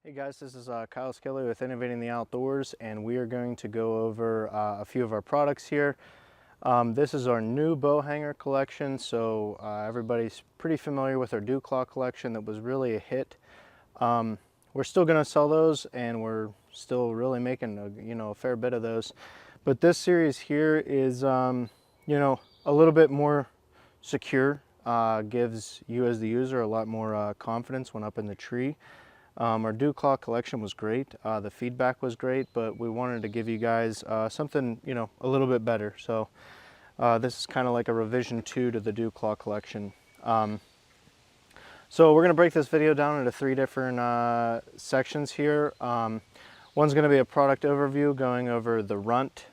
Hey guys, this is Kyle Skelly with Innovating the Outdoors, and we are going to go over a few of our products here. This is our new bow hanger collection, so everybody's pretty familiar with our Dew Claw collection that was really a hit. We're still going to sell those, and we're still really making a fair bit of those. But this series here is a little bit more secure, gives you as the user a lot more confidence when up in the tree. Our Dew Claw collection was great. The feedback was great, but we wanted to give you guys something, a little bit better. So this is kind of like a revision 2 to the Dew Claw collection. So we're going to break this video down into 3 different sections here. One's going to be a product overview going over the Runt,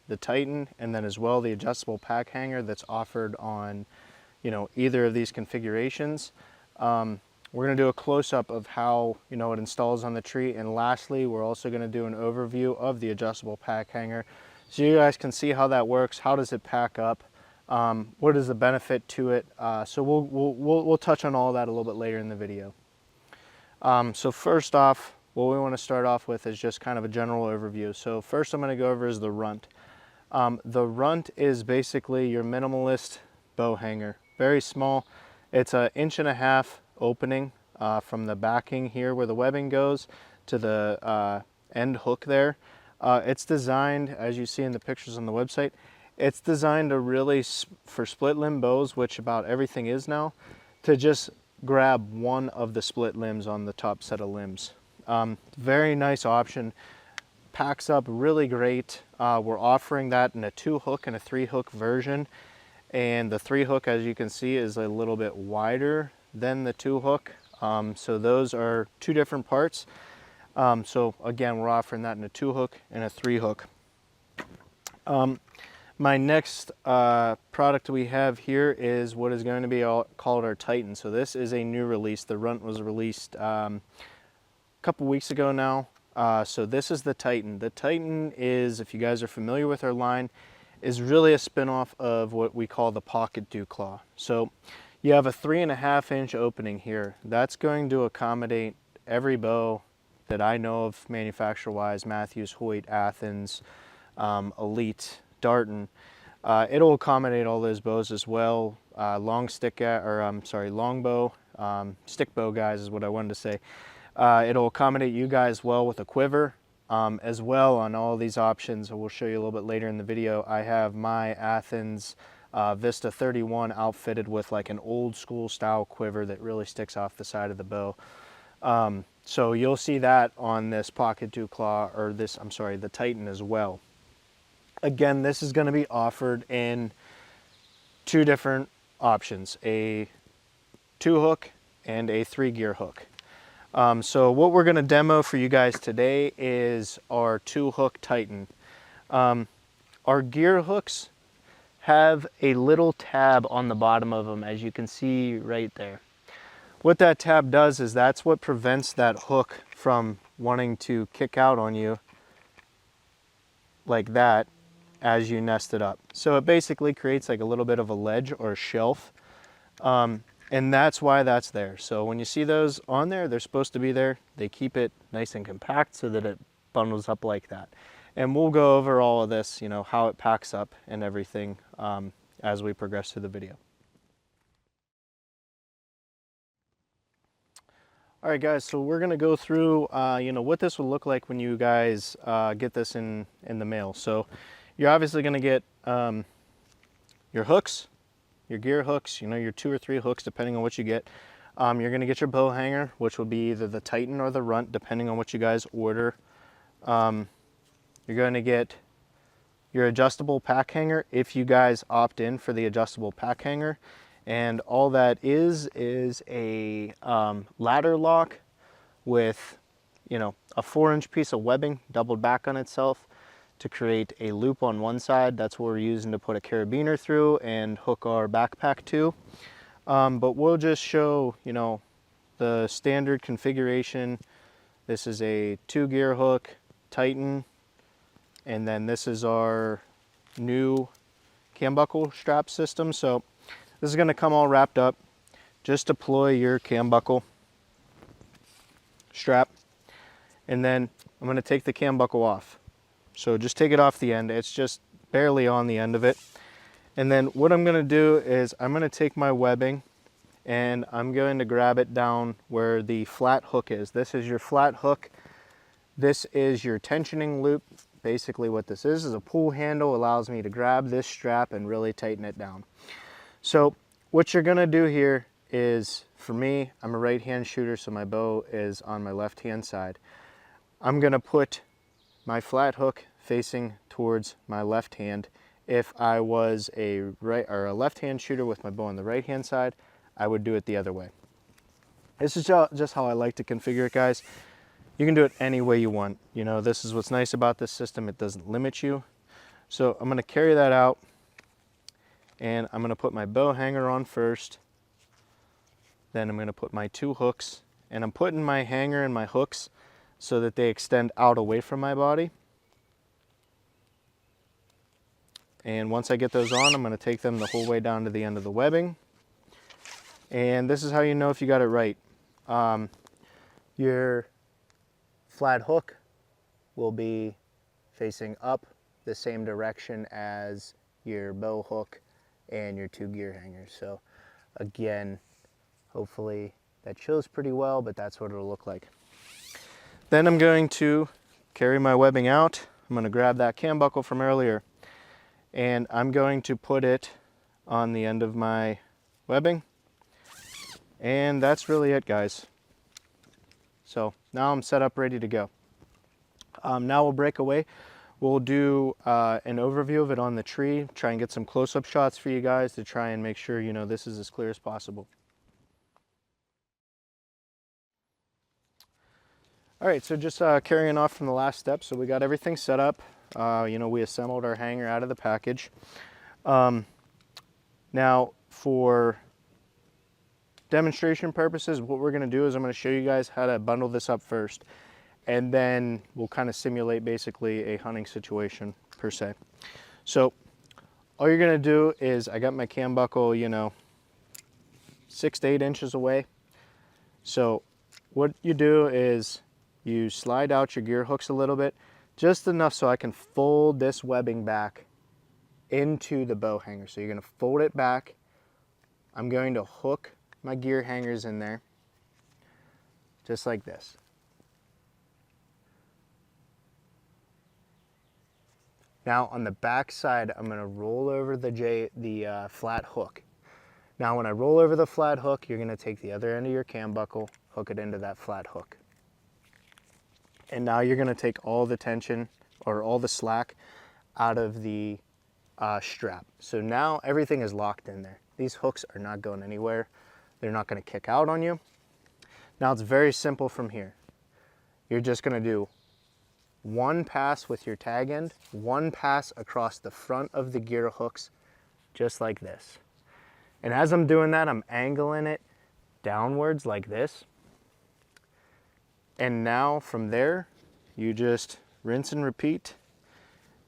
the Titan, and then as well the adjustable pack hanger that's offered on, either of these configurations. We're going to do a close-up of how it installs on the tree, and lastly we're also going to do an overview of the adjustable pack hanger so you guys can see how that works. How does it pack up? What is the benefit to it? So we'll touch on all that a little bit later in the video. So first off, what we want to start off with is just kind of a general overview. So first I'm going to go over is the Runt. The Runt is basically your minimalist bow hanger. Very small. It's an 1.5 inch opening from the backing here where the webbing goes to the end hook there. It's designed, as you see in the pictures on the website, it's designed to really, for split limb bows, which about everything is now, to just grab one of the split limbs on the top set of limbs. Very nice option. Packs up really great. We're offering that in a 2-hook and a 3-hook version. And the 3-hook, as you can see, is a little bit wider than the 2-hook. So those are 2 different parts. So again, we're offering that in a 2-hook and a 3-hook. My next product we have here is what is going to be called our Titan. So this is a new release. The Runt was released a couple weeks ago now. So this is the Titan. The Titan is, if you guys are familiar with our line, is really a spin-off of what we call the Pocket Dew Claw. So you have a 3.5 inch opening here. That's going to accommodate every bow that I know of manufacturer-wise: Matthews, Hoyt, Athens, Elite, Darton. It'll accommodate all those bows as well. Long bow, stick bow guys is what I wanted to say. It'll accommodate you guys well with a quiver. As well on all these options, we'll show you a little bit later in the video. I have my Athens Vista 31 outfitted with like an old school style quiver that really sticks off the side of the bow. So you'll see that on this Pocket Dew Claw, or this, the Titan as well. Again, this is going to be offered in 2 different options: a 2-hook and a 3-gear hook. So what we're going to demo for you guys today is our 2-hook Titan. Our gear hooks have a little tab on the bottom of them, as you can see right there. What that tab does is that's what prevents that hook from wanting to kick out on you like that as you nest it up. So it basically creates like a little bit of a ledge or a shelf. And that's why that's there. So when you see those on there, they're supposed to be there. They keep it nice and compact so that it bundles up like that. And we'll go over all of this, how it packs up and everything as we progress through the video. All right, guys, so we're gonna go through, what this will look like when you guys get this in the mail. So you're obviously gonna get your hooks, your gear hooks, your 2 or 3 hooks, depending on what you get. You're going to get your bow hanger, which will be either the Titan or the Runt, depending on what you guys order. You're going to get your adjustable pack hanger if you guys opt in for the adjustable pack hanger. And all that is a ladder lock with, a 4-inch piece of webbing doubled back on itself to create a loop on one side. That's what we're using to put a carabiner through and hook our backpack to. But we'll just show, the standard configuration. This is a 2-gear hook, Titan, and then this is our new cam buckle strap system. So this is going to come all wrapped up. Just deploy your cam buckle strap. And then I'm going to take the cam buckle off. So just take it off the end. It's just barely on the end of it. And then what I'm going to do is I'm going to take my webbing and I'm going to grab it down where the flat hook is. This is your flat hook. This is your tensioning loop. Basically what this is a pull handle, allows me to grab this strap and really tighten it down. So what you're going to do here is, for me, I'm a right-hand shooter, so my bow is on my left-hand side. I'm going to put my flat hook facing towards my left hand. If I was a right or a left-hand shooter with my bow on the right-hand side, I would do it the other way. This is just how I like to configure it, guys. You can do it any way you want. You know, this is what's nice about this system. It doesn't limit you. So I'm going to carry that out, and I'm going to put my bow hanger on first. Then I'm going to put my two hooks, and I'm putting my hanger and my hooks so that they extend out away from my body. And once I get those on, I'm going to take them the whole way down to the end of the webbing. And this is how you know if you got it right. Your flat hook will be facing up the same direction as your bow hook and your two gear hangers. So again, hopefully that shows pretty well, but that's what it'll look like. Then I'm going to carry my webbing out. I'm going to grab that cam buckle from earlier, and I'm going to put it on the end of my webbing. And that's really it, guys. So now I'm set up, ready to go. Now we'll break away. We'll do an overview of it on the tree, try and get some close-up shots for you guys to try and make sure, you know, this is as clear as possible. All right, so just carrying off from the last step. So we got everything set up. You know, we assembled our hanger out of the package. Now for demonstration purposes, what we're going to do is I'm going to show you guys how to bundle this up first, and then we'll kind of simulate basically a hunting situation per se. So all you're going to do is, I got my cam buckle, you know, 6 to 8 inches away. So what you do is you slide out your gear hooks a little bit, just enough so I can fold this webbing back into the bow hanger. So you're going to fold it back. I'm going to hook my gear hangers in there, just like this. Now on the back side, I'm going to roll over the flat hook. Now when I roll over the flat hook, you're going to take the other end of your cam buckle, hook it into that flat hook. And now you're going to take all the tension or all the slack out of the strap. So now everything is locked in there. These hooks are not going anywhere. They're not going to kick out on you. Now it's very simple from here. You're just going to do one pass with your tag end, one pass across the front of the gear hooks, just like this. And as I'm doing that, I'm angling it downwards like this. And now from there, you just rinse and repeat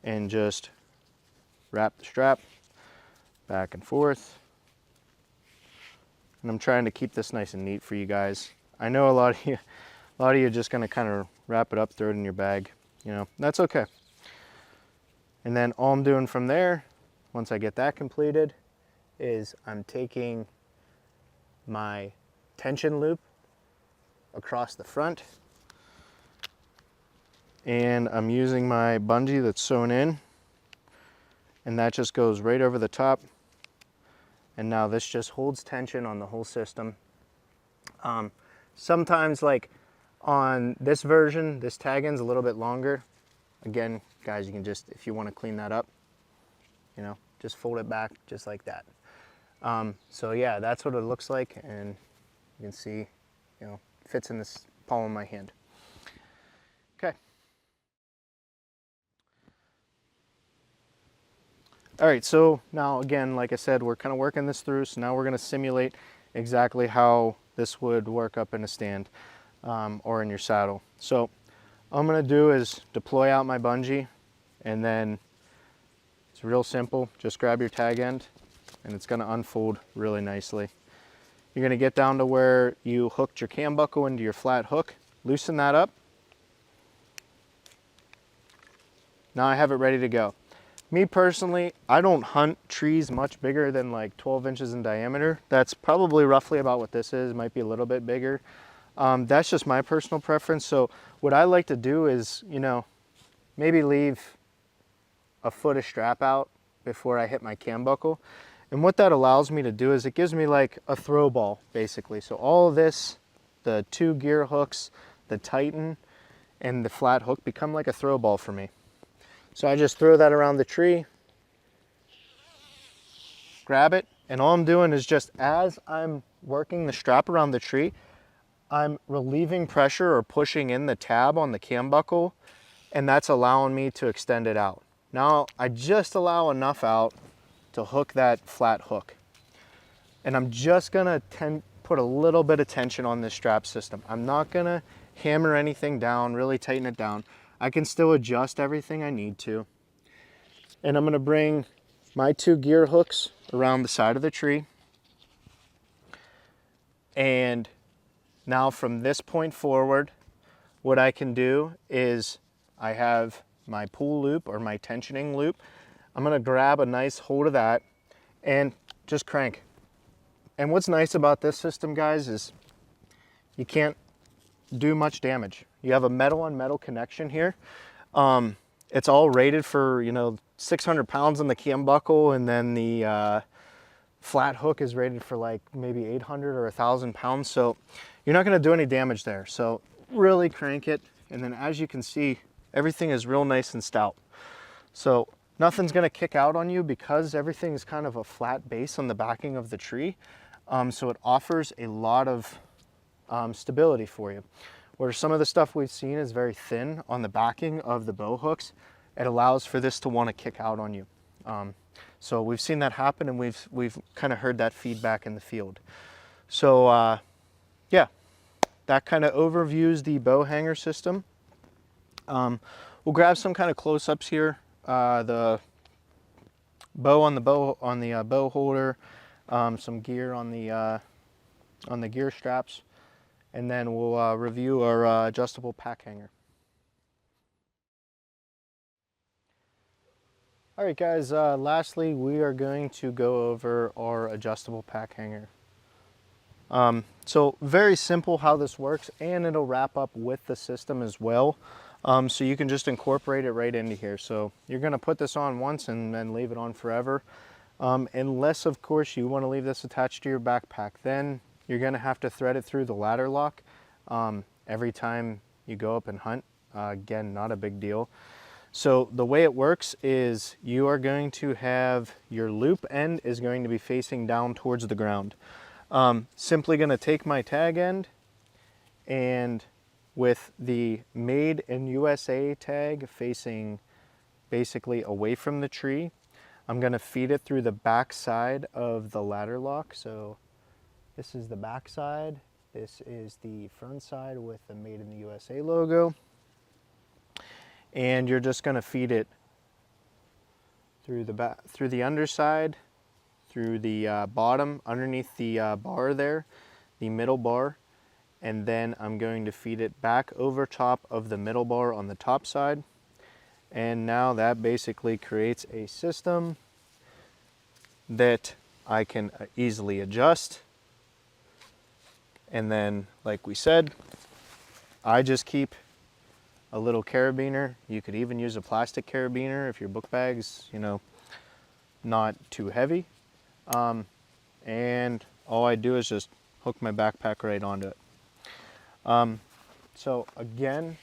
and just wrap the strap back and forth. And I'm trying to keep this nice and neat for you guys. I know a lot of you are just gonna kind of wrap it up, throw it in your bag. You know, that's okay. And then all I'm doing from there, once I get that completed, is I'm taking my tension loop across the front, and I'm using my bungee that's sewn in, and that just goes right over the top. And now this just holds tension on the whole system. Sometimes, like on this version, this tag end's a little bit longer. Again, guys, you can just, if you want to clean that up, you know, just fold it back just like that. So yeah, that's what it looks like, and you can see, you know, fits in this palm of my hand. Okay. All right, so now again, like I said, we're kind of working this through, so now we're going to simulate exactly how this would work up in a stand or in your saddle. So all I'm going to do is deploy out my bungee, and then it's real simple. Just grab your tag end, and it's going to unfold really nicely. You're going to get down to where you hooked your cam buckle into your flat hook, loosen that up, Now I have it ready to go. Me personally, I don't hunt trees much bigger than like 12 inches in diameter. That's probably roughly about what this is, might be a little bit bigger. That's just my personal preference. So what I like to do is, you know, maybe leave a foot of strap out before I hit my cam buckle. And what that allows me to do is it gives me like a throw ball, basically. So all of this, the 2 gear hooks, the Titan, and the flat hook become like a throw ball for me. So I just throw that around the tree, grab it, and all I'm doing is just as I'm working the strap around the tree, I'm relieving pressure or pushing in the tab on the cam buckle, and that's allowing me to extend it out. Now I just allow enough out to hook that flat hook. And I'm just gonna put a little bit of tension on this strap system. I'm not gonna hammer anything down, really tighten it down. I can still adjust everything I need to. And I'm gonna bring my 2 gear hooks around the side of the tree. And now from this point forward, what I can do is I have my pull loop or my tensioning loop. I'm gonna grab a nice hold of that and just crank. And what's nice about this system, guys, is you can't do much damage. You have a metal on metal connection here. It's all rated for, you know, 600 pounds on the cam buckle, and then the flat hook is rated for like maybe 800 or 1,000 pounds. So you're not gonna do any damage there. So really crank it. And then as you can see, everything is real nice and stout. So nothing's gonna kick out on you because everything is kind of a flat base on the backing of the tree. So it offers a lot of stability for you. Where some of the stuff we've seen is very thin on the backing of the bow hooks, it allows for this to want to kick out on you. So we've seen that happen, and we've kind of heard that feedback in the field. So yeah, that kind of overviews the bow hanger system. We'll grab some kind of close-ups here. The bow on the bow holder, some gear on the gear straps, and then we'll review our adjustable pack hanger. All right, guys, lastly, we are going to go over our adjustable pack hanger. So very simple how this works, and it'll wrap up with the system as well. So you can just incorporate it right into here. So you're gonna put this on once and then leave it on forever. Unless, of course, you wanna leave this attached to your backpack. Then you're gonna have to thread it through the ladder lock every time you go up and hunt. Again, not a big deal. So the way it works is you are going to have your loop end is going to be facing down towards the ground. Simply going to take my tag end, and with the Made in USA tag facing basically away from the tree, I'm going to feed it through the back side of the ladder lock. So this is the back side. This is the front side with the Made in the USA logo. And you're just going to feed it through the underside, through the bottom, underneath the bar there, the middle bar, and then I'm going to feed it back over top of the middle bar on the top side. And now that basically creates a system that I can easily adjust. And then, like we said, I just keep a little carabiner. You could even use a plastic carabiner if your book bag's, you know, not too heavy. And all I do is just hook my backpack right onto it. So again,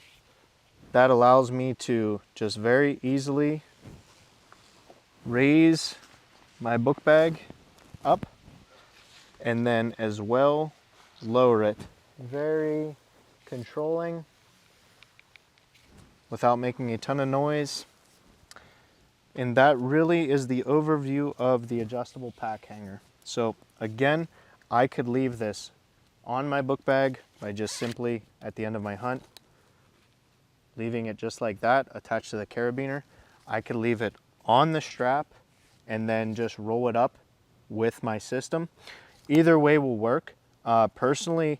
that allows me to just very easily raise my book bag up, and then as well lower it. Very controlling without making a ton of noise. And that really is the overview of the adjustable pack hanger. So again, I could leave this on my book bag by just simply at the end of my hunt, leaving it just like that attached to the carabiner. I could leave it on the strap and then just roll it up with my system. Either way will work. Personally,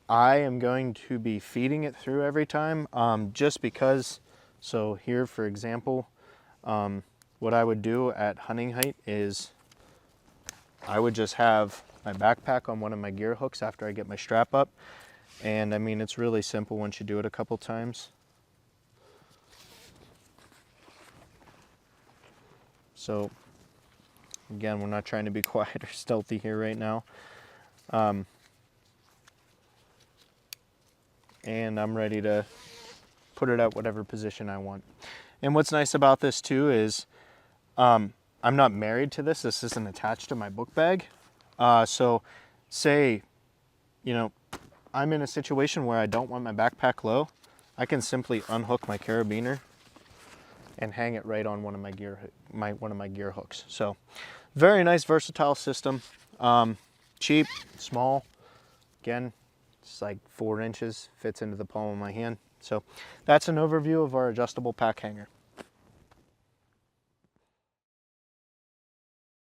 I am going to be feeding it through every time, just because So here, for example, what I would do at hunting height is I would just have my backpack on one of my gear hooks after I get my strap up. And I mean, it's really simple once you do it a couple times. So again, we're not trying to be quiet or stealthy here right now. And I'm ready to put it at whatever position I want. And what's nice about this too is I'm not married to this. This isn't attached to my book bag. So say, you know, I'm in a situation where I don't want my backpack low, I can simply unhook my carabiner and hang it right on one of my gear hooks. So very nice, versatile system. Cheap, small. Again, it's like 4 inches, fits into the palm of my hand. So that's an overview of our adjustable pack hanger.